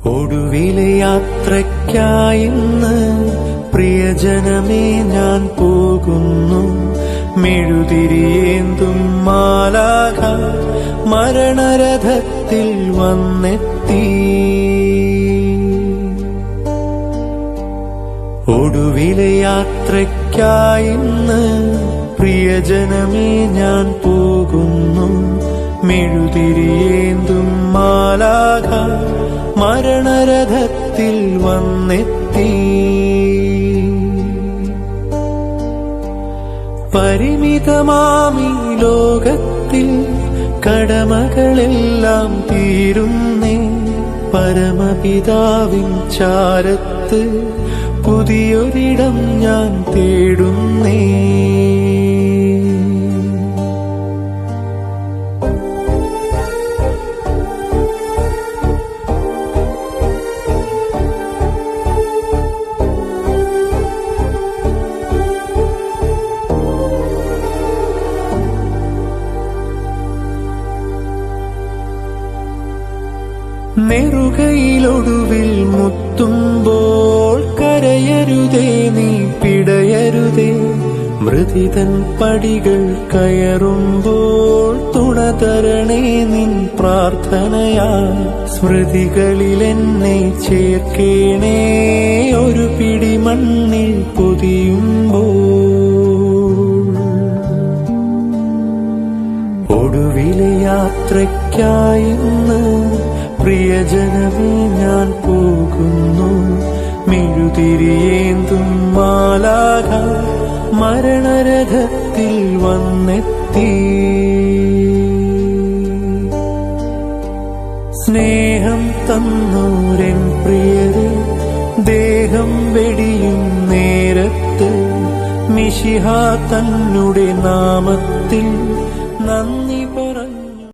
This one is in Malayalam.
ഒടുവിലെ യാത്രയ്ക്കായിന്ന് പ്രിയജനമേ ഞാൻ പോകുന്നു. മെഴുതിരിയേന്തും മാലാഖ മരണരഥത്തിൽ വന്നെത്തി. ഒടുവിലെ യാത്രയ്ക്കായിന്ന് പ്രിയജനമേ ഞാൻ പോകുന്നു. മെഴുതിരിയേന്തും മാലാഖ മരണരഥത്തിൽ വന്നെത്തി. പരിമിതമാമീ ലോകത്തിൽ കടമകളെല്ലാം തീരുന്നേ. പരമപിതാവിൻ ചാരത്ത് പുതിയൊരിടം ഞാൻ തേടുന്നേ. നെറുകയിലൊടുവിൽ മുത്തുമ്പോൾ കരയരുതേ, നീ പിടയരുതേ. മൃതിതൻ പടികൾ കയറുമ്പോൾ തുണതരണേ നിൻ പ്രാർത്ഥനയാ. സ്മൃതികളിലെന്നെ ചേർക്കേണേ ഒരു പിടി മണ്ണിൽ പൊതിയുമ്പോൾ. ഒടുവിലെ യാത്രയ്ക്കായിന്ന് പ്രിയജനമേ ഞാൻ പോകുന്നു. മെഴുതിരിയേന്തും മാലാഖ മരണരഥത്തിൽ വന്നെത്തി. സ്നേഹം തന്നോരൻ പ്രിയരെ ദേഹം വെടിയും നേരത്ത് മിശിഹാ തന്നുടെ നാമത്തിൽ നന്ദി